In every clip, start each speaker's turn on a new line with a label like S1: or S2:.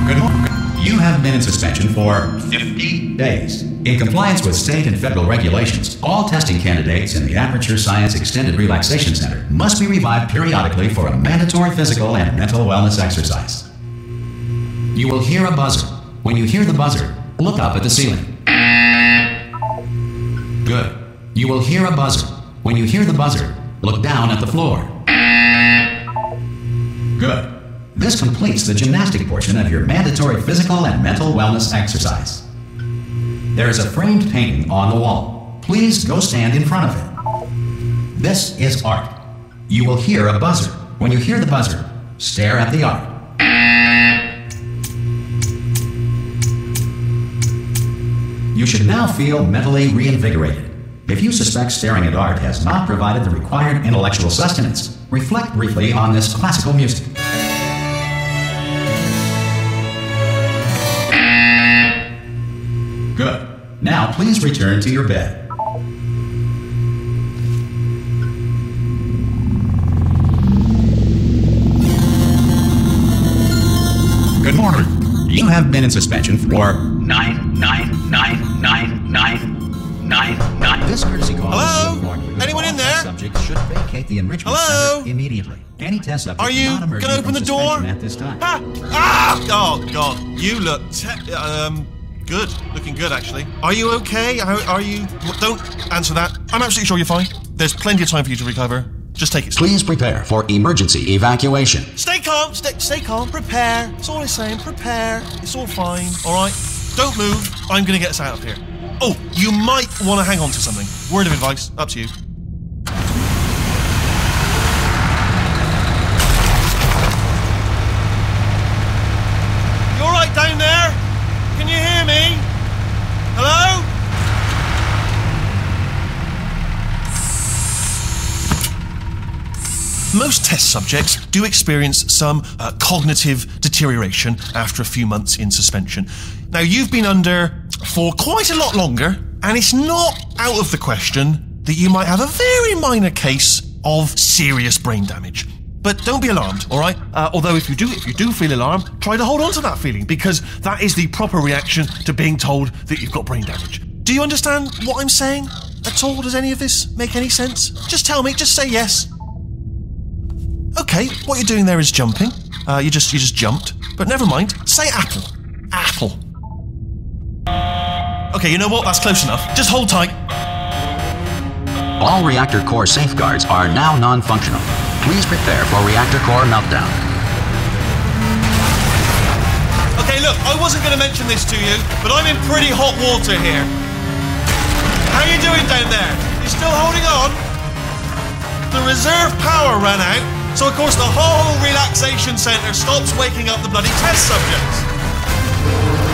S1: Good morning. You have been in suspension for 50 days. In compliance with state and federal regulations, all testing candidates in the Aperture Science Extended Relaxation Center must be revived periodically for a mandatory physical and mental wellness exercise. You will hear a buzzer. When you hear the buzzer, look up at the ceiling. Good. You will hear a buzzer. When you hear the buzzer, look down at the floor. Good. This completes the gymnastic portion of your mandatory physical and mental wellness exercise. There is a framed painting on the wall. Please go stand in front of it. This is art. You will hear a buzzer. When you hear the buzzer, stare at the art. You should now feel mentally reinvigorated. If you suspect staring at art has not provided the required intellectual sustenance, reflect briefly on this classical music. Good. Now please return to your bed. Good morning. You have been in suspension for 9999999. This courtesy call.
S2: Hello? Anyone in there?
S1: Subject should vacate the enrichment center immediately. Any test subject
S2: are you
S1: not
S2: gonna open the door
S1: at this time.
S2: Oh God, you look good. Looking good, actually. Are you okay? Are you? Don't answer that. I'm absolutely sure you're fine. There's plenty of time for you to recover. Just take it slow.
S1: Please prepare for emergency evacuation.
S2: Stay calm. Stay calm. Prepare. That's all I'm saying. Prepare. It's all fine. All right. Don't move. I'm gonna get us out of here. Oh, you might want to hang on to something. Word of advice. Up to you. You all right down there? Can you hear me? Hello? Most test subjects do experience some cognitive deterioration after a few months in suspension. Now, you've been under for quite a lot longer, and it's not out of the question that you might have a very minor case of serious brain damage. But don't be alarmed, all right? Although if you do feel alarmed, try to hold on to that feeling, because that is the proper reaction to being told that you've got brain damage. Do you understand what I'm saying at all? Does any of this make any sense? Just tell me, just say yes. Okay, what you're doing there is jumping. You just jumped. But never mind, say apple. Apple. Okay, you know what? That's close enough. Just hold tight.
S1: All reactor core safeguards are now non-functional. Please prepare for reactor core meltdown.
S2: Okay, look, I wasn't going to mention this to you, but I'm in pretty hot water here. How you doing down there? You still holding on? The reserve power ran out, so of course the whole relaxation centre stops waking up the bloody test subjects.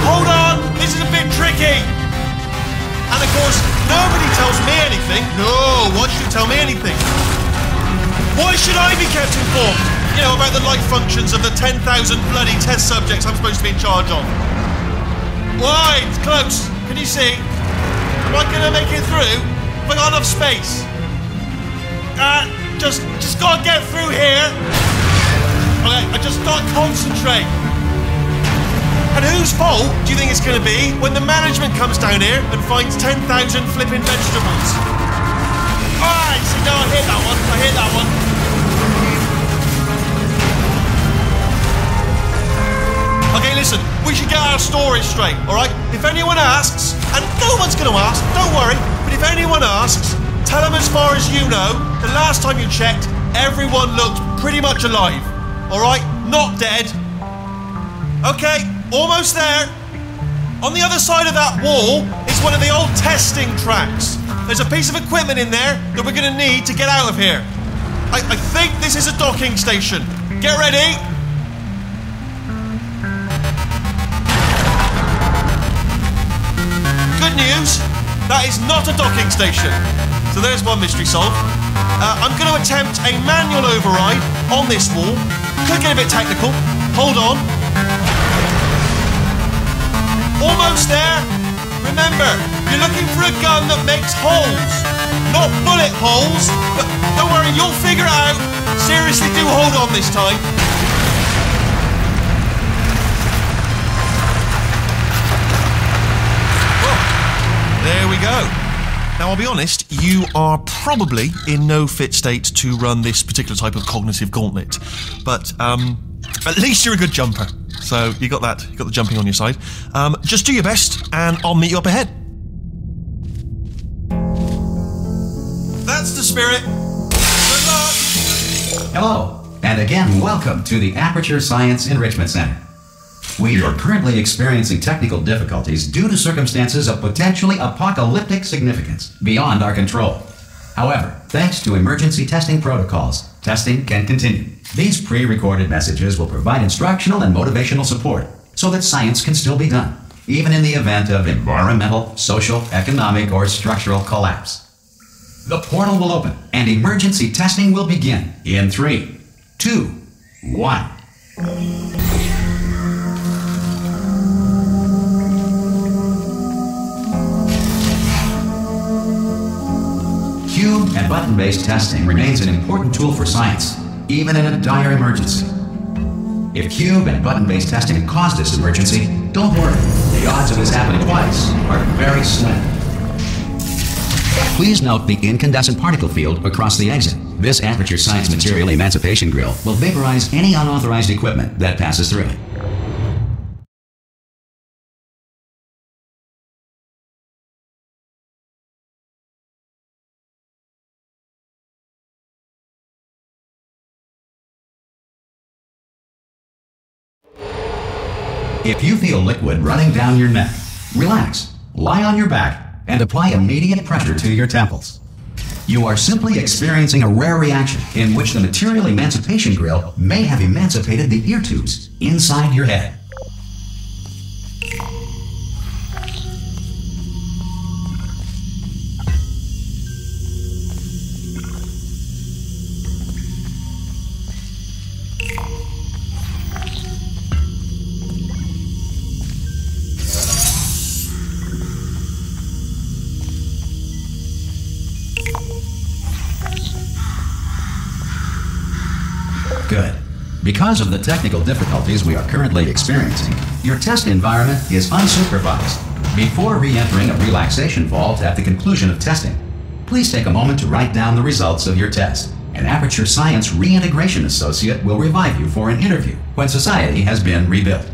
S2: Hold on, this is a bit tricky. And of course, nobody tells me anything. No, why should you tell me anything? Why should I be kept informed? You know, about the life functions of the 10,000 bloody test subjects I'm supposed to be in charge of. Why? It's close. Can you see? Am I gonna make it through? Have I got enough space? Just gotta get through here. Okay, I just gotta concentrate. And whose fault do you think it's gonna be when the management comes down here and finds 10,000 flipping vegetables? Alright, so no, I hit that one. Okay, listen, we should get our stories straight, alright? If anyone asks, and no one's gonna ask, don't worry, but if anyone asks, tell them as far as you know, the last time you checked, everyone looked pretty much alive, alright? Not dead. Okay, almost there. On the other side of that wall is one of the old testing tracks. There's a piece of equipment in there that we're gonna need to get out of here. I think this is a docking station. Get ready. Good news, that is not a docking station. So there's one mystery solved. I'm gonna attempt a manual override on this wall. Could get a bit technical. Hold on. Almost there. Remember, you're looking for a gun that makes holes, not bullet holes. But don't worry, you'll figure it out. Seriously, do hold on this time. go. Now, I'll be honest, you are probably in no fit state to run this particular type of cognitive gauntlet. But at least you're a good jumper. So you got that. You got the jumping on your side. Just do your best, and I'll meet you up ahead. That's the spirit. Good luck.
S1: Hello, and again, welcome to the Aperture Science Enrichment Center. We are currently experiencing technical difficulties due to circumstances of potentially apocalyptic significance beyond our control. However, thanks to emergency testing protocols, testing can continue. These pre-recorded messages will provide instructional and motivational support so that science can still be done, even in the event of environmental, social, economic, or structural collapse. The portal will open and emergency testing will begin in 3, 2, 1. Cube and button-based testing remains an important tool for science, even in a dire emergency. If cube and button-based testing caused this emergency, don't worry. The odds of this happening twice are very slim. Please note the incandescent particle field across the exit. This Aperture Science Material Emancipation Grill will vaporize any unauthorized equipment that passes through it. If you feel liquid running down your neck, relax, lie on your back, and apply immediate pressure to your temples. You are simply experiencing a rare reaction in which the Material Emancipation Grill may have emancipated the ear tubes inside your head. Good. Because of the technical difficulties we are currently experiencing, your test environment is unsupervised. Before re-entering a relaxation vault at the conclusion of testing, please take a moment to write down the results of your test. An Aperture Science Reintegration Associate will revive you for an interview when society has been rebuilt.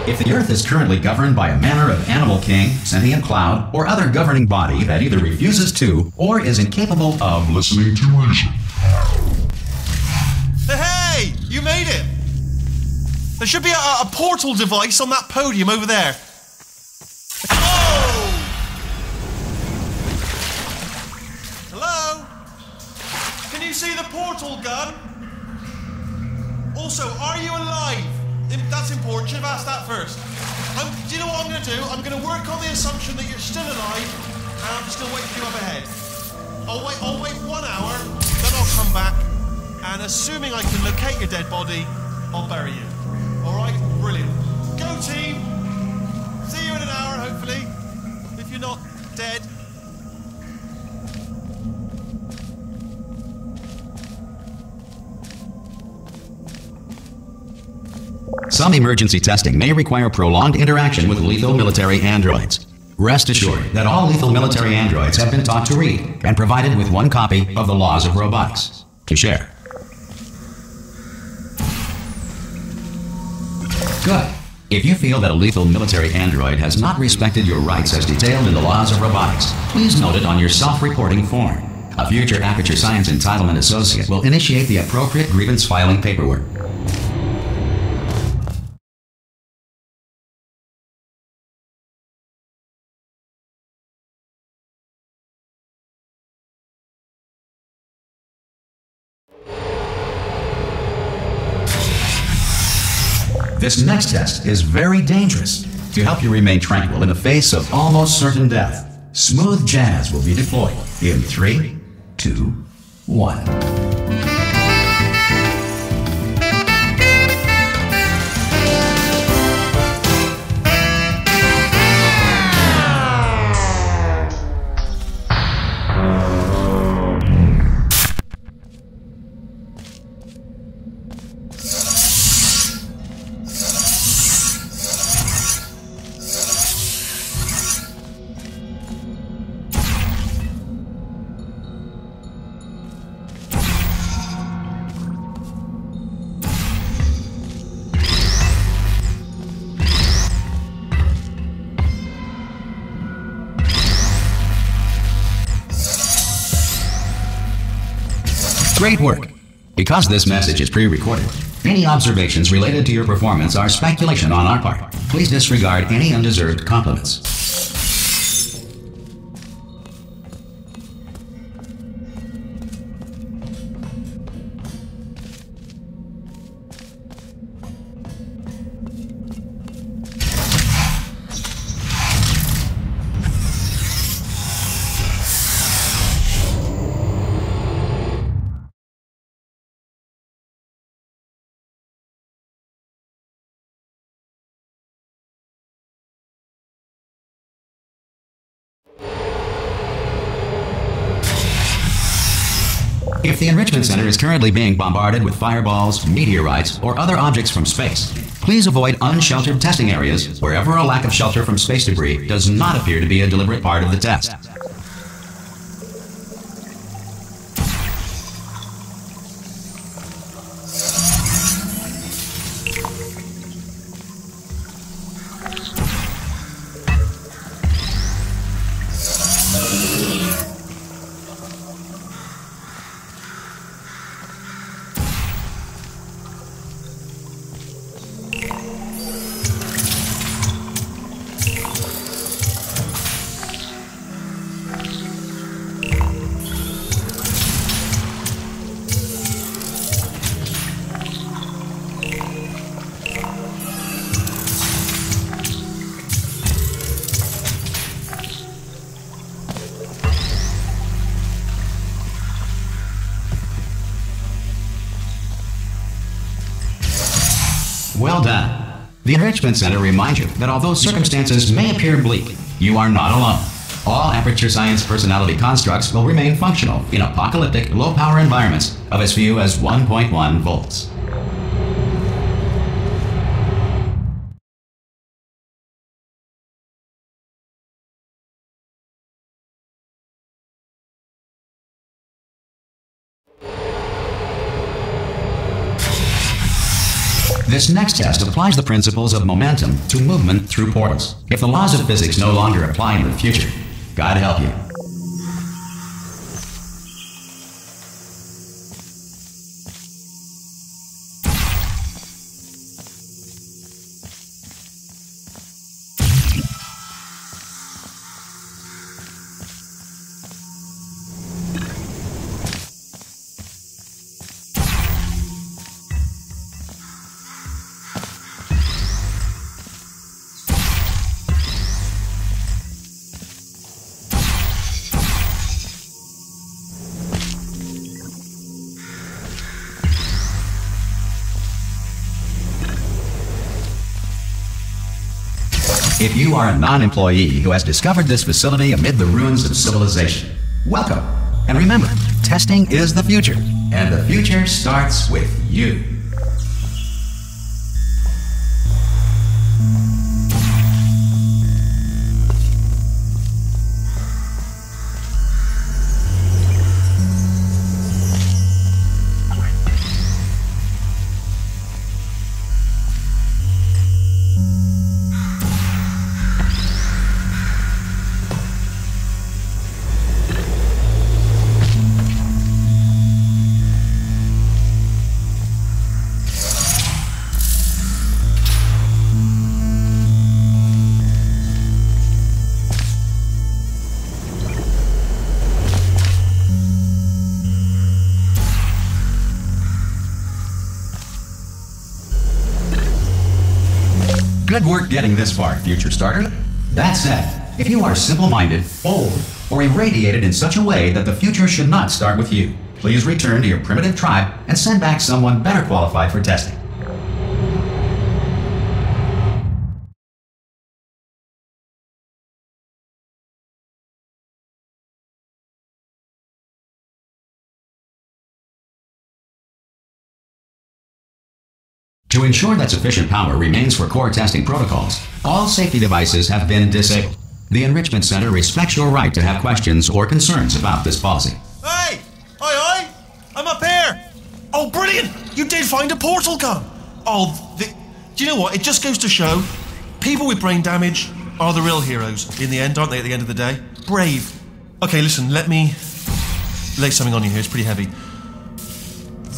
S1: If the Earth is currently governed by a manner of animal king, sentient cloud, or other governing body that either refuses to or is incapable of listening to reason.
S2: Hey! You made it! There should be a portal device on that podium over there. Oh! Hello? Can you see the portal gun? Also, are you alive? That's important. Should have asked that first. Do you know what I'm going to do? I'm going to work on the assumption that you're still alive, and I'm just going to wait for you up ahead. I'll wait 1 hour, then I'll come back, and assuming I can locate your dead body, I'll bury you. Alright? Brilliant. Go team! See you in an hour, hopefully. If you're not dead.
S1: Some emergency testing may require prolonged interaction with lethal military androids. Rest assured that all lethal military androids have been taught to read and provided with 1 copy of the Laws of Robotics to share. Good. If you feel that a lethal military android has not respected your rights as detailed in the Laws of Robotics, please note it on your self-reporting form. A future Aperture Science Entitlement Associate will initiate the appropriate grievance filing paperwork. This next test is very dangerous. To help you remain tranquil in the face of almost certain death, smooth jazz will be deployed in 3, 2, 1. Great work. Because this message is pre-recorded, any observations related to your performance are speculation on our part. Please disregard any undeserved compliments. If the Enrichment Center is currently being bombarded with fireballs, meteorites, or other objects from space, please avoid unsheltered testing areas wherever a lack of shelter from space debris does not appear to be a deliberate part of the test. Well done. The Enrichment Center reminds you that although circumstances may appear bleak, you are not alone. All Aperture Science personality constructs will remain functional in apocalyptic, low-power environments of as few as 1.1 volts. This next test applies the principles of momentum to movement through portals. If the laws of physics no longer apply in the future, God help you. If you are a non-employee who has discovered this facility amid the ruins of civilization, welcome. And remember, testing is the future, and the future starts with you. Good work getting this far, future starter. That said, if you are simple-minded, old, or irradiated in such a way that the future should not start with you, please return to your primitive tribe and send back someone better qualified for testing. To ensure that sufficient power remains for core testing protocols, all safety devices have been disabled. The Enrichment Center respects your right to have questions or concerns about this policy.
S2: Hey! Oi! I'm up here! Oh, brilliant! You did find a portal gun! Oh, do you know what? It just goes to show, people with brain damage are the real heroes in the end, aren't they, at the end of the day? Brave. Okay, listen, let me lay something on you here. It's pretty heavy.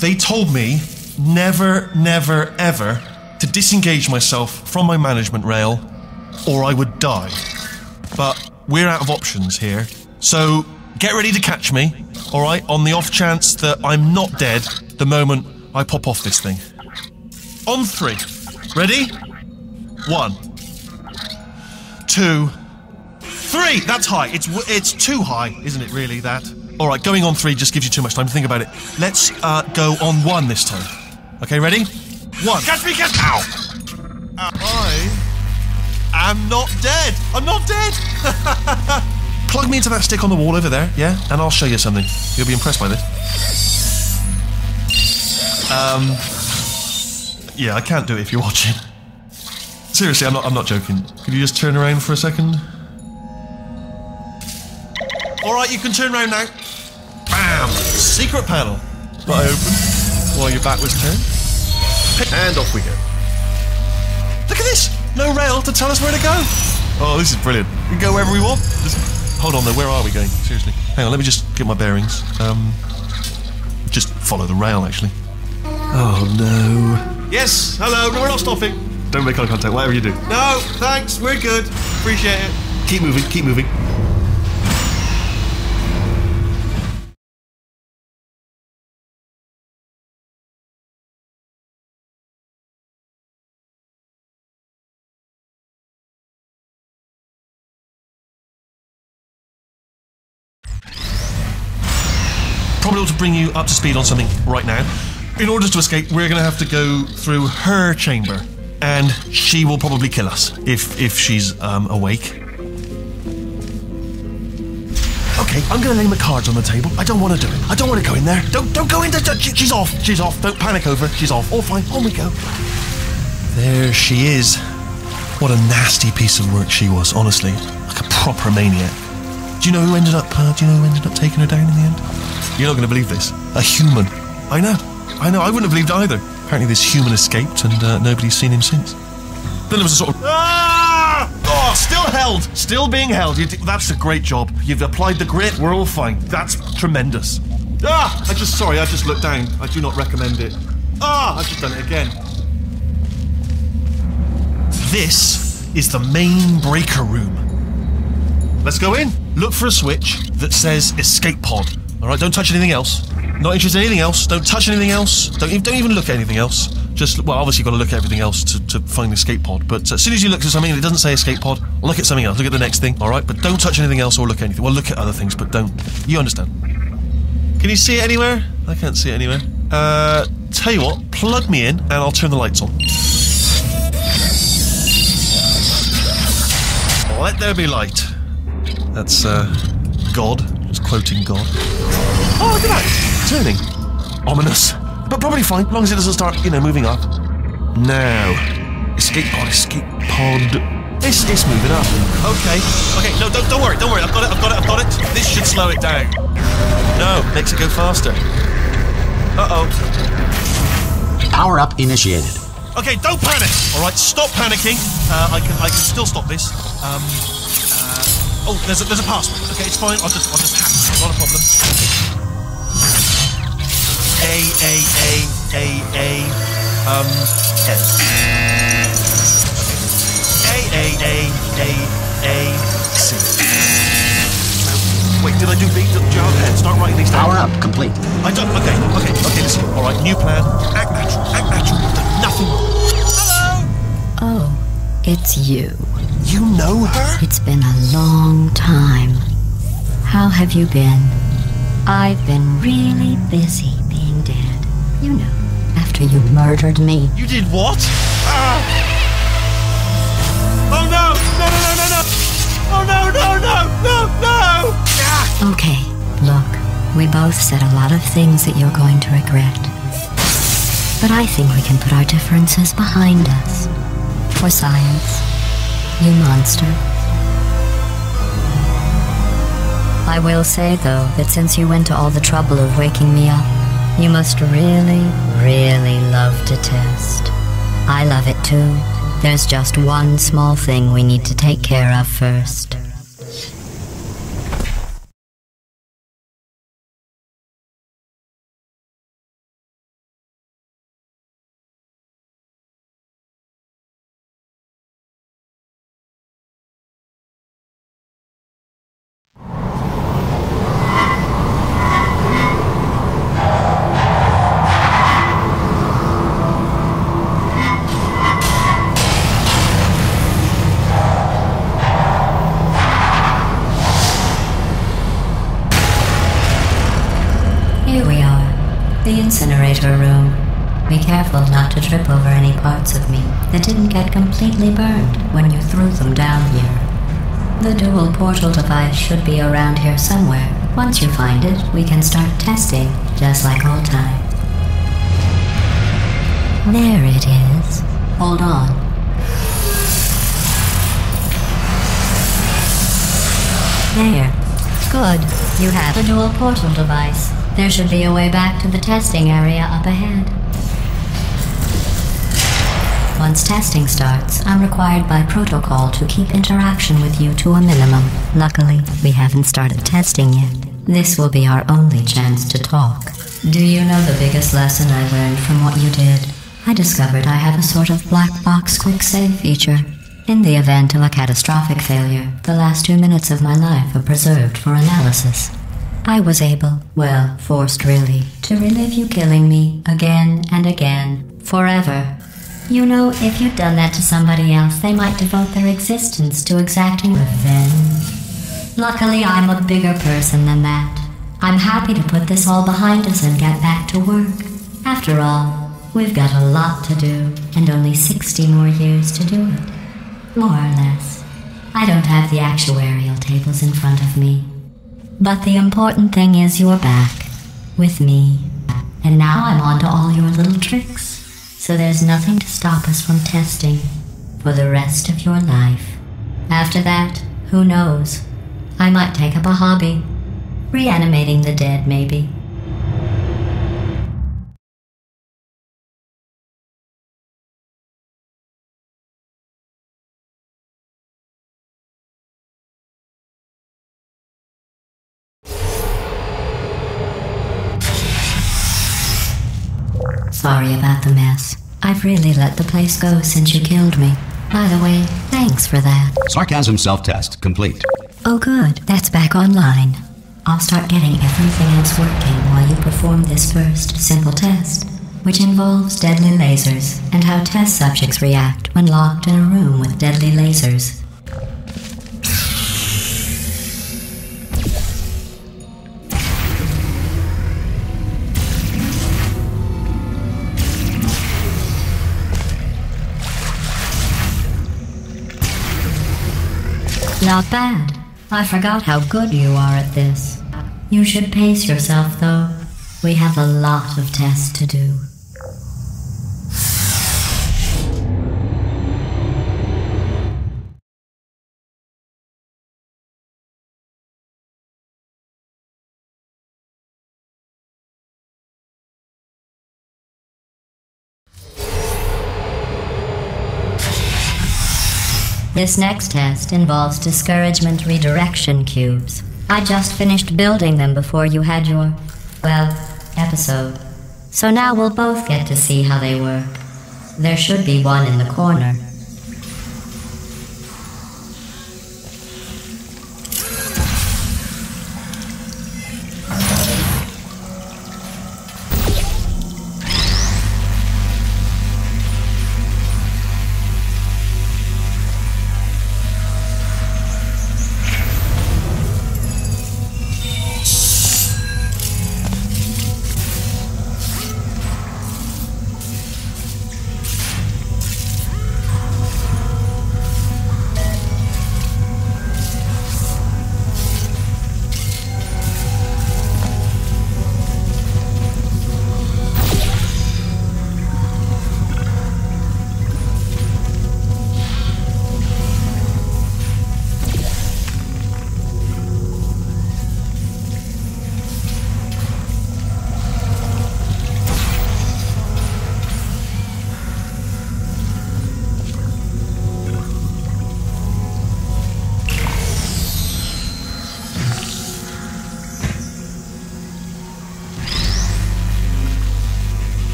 S2: They told me never, never, ever to disengage myself from my management rail or I would die. But we're out of options here, so get ready to catch me, alright, on the off chance that I'm not dead the moment I pop off this thing. On 3. Ready? 1, 2, 3! That's high. It's too high, isn't it, really, that? Alright, going on 3 just gives you too much time to think about it. Let's go on 1 this time. Okay, ready? 1. Catch me, catch me! Ow! I am not dead! I'm not dead! Plug me into that stick on the wall over there, yeah? And I'll show you something. You'll be impressed by this. Yeah, I can't do it if you're watching. Seriously, I'm not joking. Could you just turn around for a second? Alright, you can turn around now. Bam! Secret panel. Not open while your back was turned. And off we go. Look at this! No rail to tell us where to go. Oh, this is brilliant. We can go wherever we want. Hold on though, where are we going? Seriously. Hang on, let me just get my bearings. Just follow the rail, actually. Oh no. Yes, hello, no, we're not stopping. Don't make eye contact, whatever you do. No, thanks, we're good. Appreciate it. Keep moving, keep moving. Probably ought to bring you up to speed on something right now. In order to escape, we're going to have to go through her chamber, and she will probably kill us if she's awake. Okay, I'm going to lay my cards on the table. I don't want to do it. I don't want to go in there. Don't go in there. She's off. She's off. Don't panic over. She's off. All fine. On we go. There she is. What a nasty piece of work she was. Honestly, like a proper maniac. Do you know who ended up taking her down in the end? You're not going to believe this. A human. I know. I wouldn't have believed either. Apparently this human escaped and nobody's seen him since. Then there was a sort of... Ah! Oh, still held. Still being held. That's a great job. You've applied the grit. We're all fine. That's tremendous. Ah! I just looked down. I do not recommend it. Ah! I've just done it again. This is the main breaker room. Let's go in. Look for a switch that says escape pod. Alright, don't touch anything else. Not interested in anything else. Don't touch anything else. Don't even look at anything else. Just, well, obviously you've got to look at everything else to find the escape pod. But as soon as you look at something and it doesn't say escape pod, look at something else. Look at the next thing, alright? But don't touch anything else or look at anything. Well, look at other things, but don't. You understand. Can you see it anywhere? I can't see it anywhere. Tell you what, plug me in and I'll turn the lights on. Let there be light. That's, God. Just quoting God. Oh, look at that! Turning. Ominous. But probably fine, as long as it doesn't start, moving up. Now. Escape pod. It's moving up. Okay, no, don't worry. I've got it. This should slow it down. No, makes it go faster. Uh-oh.
S1: Power up initiated.
S2: Okay, don't panic! Alright, stop panicking. I can still stop this. Oh, there's a password. Okay, it's fine. I'll just hack it. Not a problem. A. C. Wait, did I do B? Jar head. Start writing these down.
S1: Power up complete.
S2: I don't. Okay. Listen. All right, new plan. Act natural. You've done nothing wrong. Hello.
S3: Oh, it's you.
S2: You know her?
S3: It's been a long time. How have you been? I've been really busy being dead. You know, after you murdered me.
S2: You did what? Oh no! Oh no!
S3: Okay, look, we both said a lot of things that you're going to regret. But I think we can put our differences behind us. For science. You monster. I will say, though, that since you went to all the trouble of waking me up, you must really, really love to test. I love it too. There's just one small thing we need to take care of first. incinerator room. Be careful not to trip over any parts of me that didn't get completely burned when you threw them down here. The dual portal device should be around here somewhere. Once you find it, we can start testing, just like old time. There it is. Hold on. There. Good. You have a dual portal device. There should be a way back to the testing area up ahead. Once testing starts, I'm required by protocol to keep interaction with you to a minimum. Luckily, we haven't started testing yet. This will be our only chance to talk. Do you know the biggest lesson I learned from what you did? I discovered I have a sort of black box quick save feature. In the event of a catastrophic failure, the last 2 minutes of my life are preserved for analysis. I was able, well, forced really, to relive you killing me again and again, forever. You know, if you'd done that to somebody else, they might devote their existence to exacting revenge. Luckily, I'm a bigger person than that. I'm happy to put this all behind us and get back to work. After all, we've got a lot to do, and only 60 more years to do it. More or less. I don't have the actuarial tables in front of me. But the important thing is you're back. With me. And now I'm on to all your little tricks. So there's nothing to stop us from testing for the rest of your life. After that, who knows? I might take up a hobby. Reanimating the dead, maybe. Sorry about the mess. I've really let the place go since you killed me. By the way, thanks for that.
S1: Sarcasm self-test complete.
S3: Oh good, that's back online. I'll start getting everything else working while you perform this first simple test, which involves deadly lasers and how test subjects react when locked in a room with deadly lasers. Not bad. I forgot how good you are at this. You should pace yourself, though. We have a lot of tests to do. This next test involves discouragement redirection cubes. I just finished building them before you had your, well, episode. So now we'll both get to see how they work. There should be one in the corner.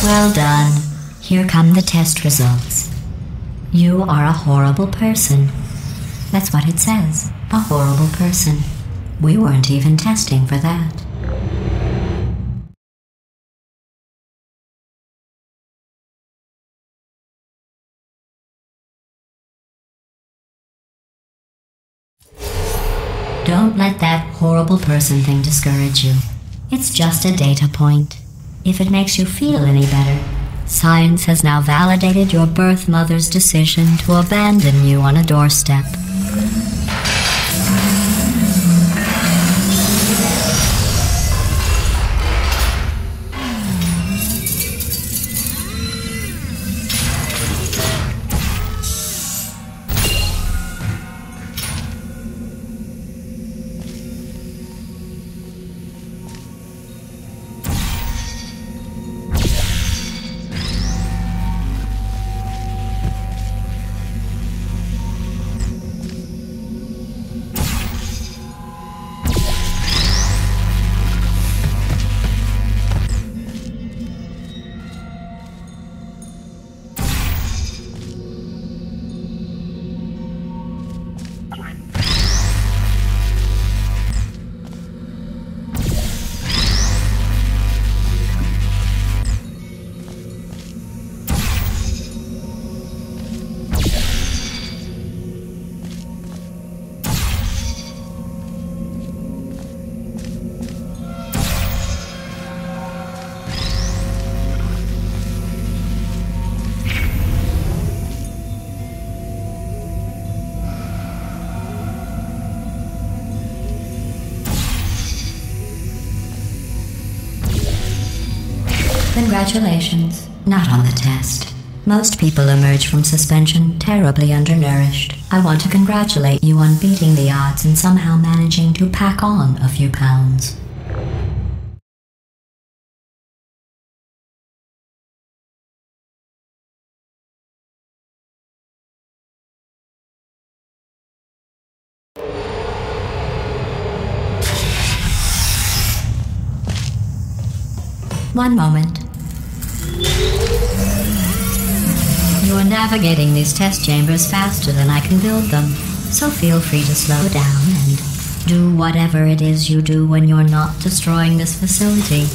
S3: Well done. Here come the test results. You are a horrible person. That's what it says. A horrible person. We weren't even testing for that. Don't let that horrible person thing discourage you. It's just a data point. If it makes you feel any better, science has now validated your birth mother's decision to abandon you on a doorstep. Congratulations. Not on the test. Most people emerge from suspension terribly undernourished. I want to congratulate you on beating the odds and somehow managing to pack on a few pounds. One moment. You are navigating these test chambers faster than I can build them, so feel free to slow down and do whatever it is you do when you're not destroying this facility.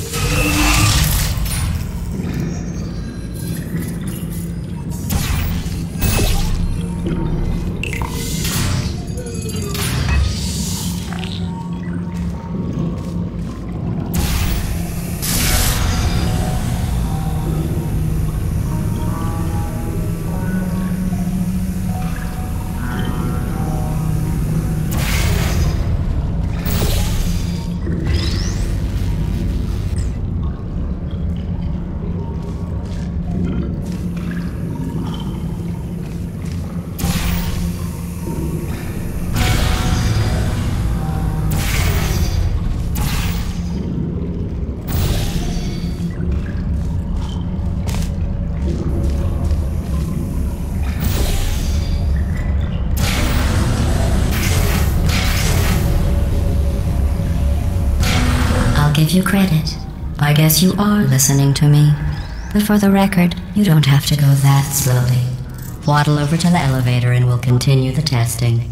S3: Give you credit. I guess you are listening to me. But for the record, you don't have to go that slowly. Waddle over to the elevator and we'll continue the testing.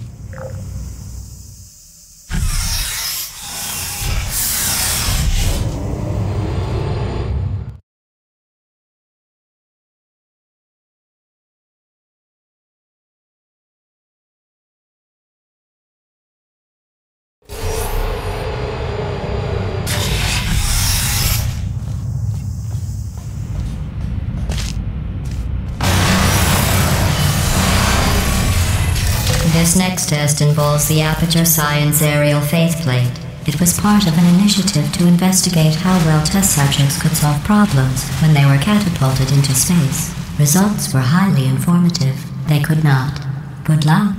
S3: This next test involves the Aperture Science Aerial Faithplate. It was part of an initiative to investigate how well test subjects could solve problems when they were catapulted into space. Results were highly informative. They could not. Good luck.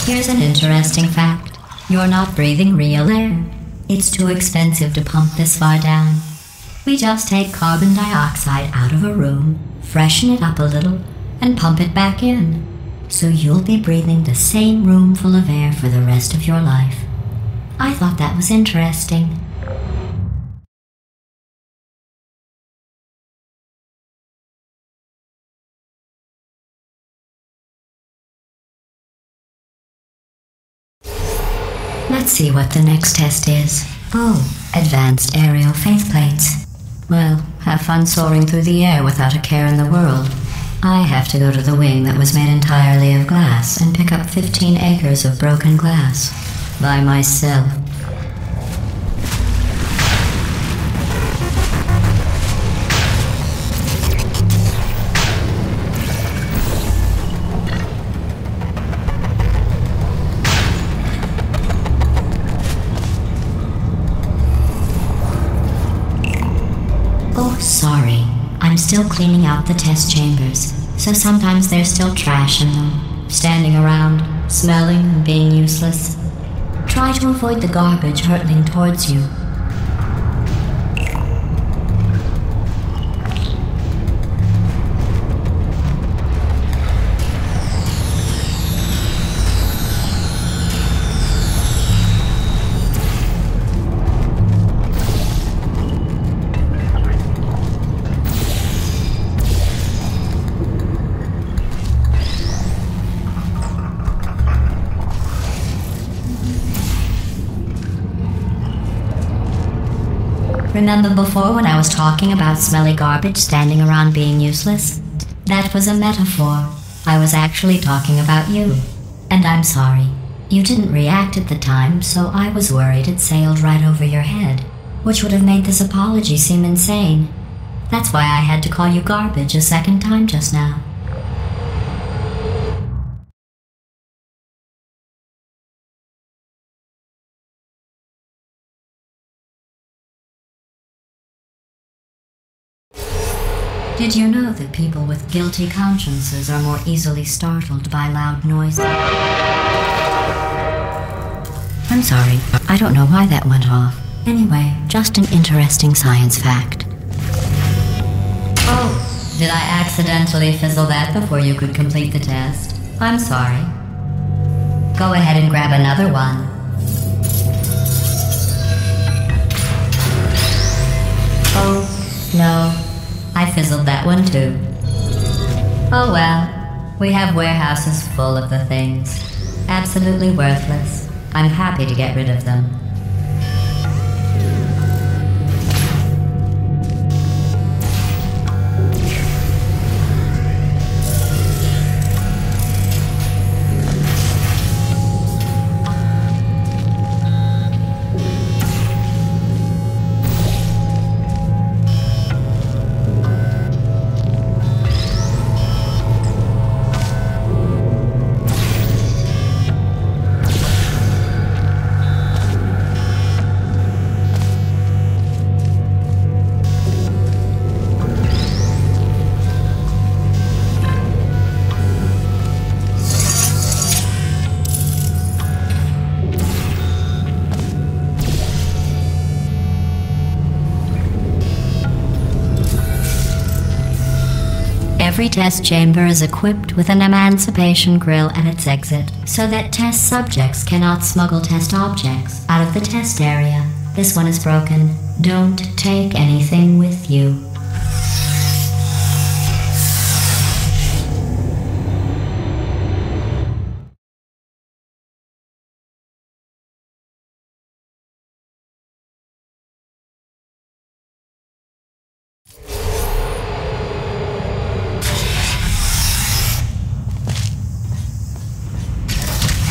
S3: Here's an interesting fact. You're not breathing real air. It's too expensive to pump this far down. We just take carbon dioxide out of a room, freshen it up a little, and pump it back in. So you'll be breathing the same room full of air for the rest of your life. I thought that was interesting. Let's see what the next test is. Oh, advanced aerial faceplates. Well, have fun soaring through the air without a care in the world. I have to go to the wing that was made entirely of glass and pick up 15 acres of broken glass. By myself. Oh, sorry. I'm still cleaning out the test chambers, so sometimes there's still trash in them, standing around, smelling and being useless. Try to avoid the garbage hurtling towards you. Remember before when I was talking about smelly garbage standing around being useless? That was a metaphor. I was actually talking about you. And I'm sorry. You didn't react at the time, so I was worried it sailed right over your head, which would have made this apology seem insane. That's why I had to call you garbage a second time just now. Did you know that people with guilty consciences are more easily startled by loud noises? I'm sorry, I don't know why that went off. Anyway, just an interesting science fact. Oh, did I accidentally fizzle that before you could complete the test? I'm sorry. Go ahead and grab another one. Oh, no. I fizzled that one too. Oh well, we have warehouses full of the things. Absolutely worthless. I'm happy to get rid of them. Every test chamber is equipped with an emancipation grill at its exit, so that test subjects cannot smuggle test objects out of the test area. This one is broken. Don't take anything with you.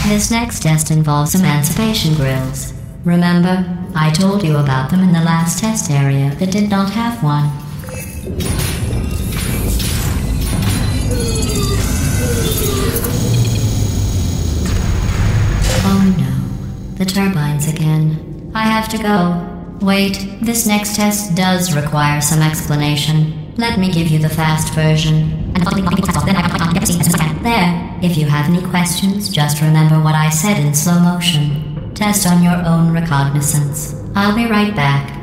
S3: This next test involves emancipation grills. Remember, I told you about them in the last test area that did not have one. Oh no, the turbines again. I have to go. Wait, this next test does require some explanation. Let me give you the fast version. There, if you have any questions, just remember what I said in slow motion. Test on your own recognizance. I'll be right back.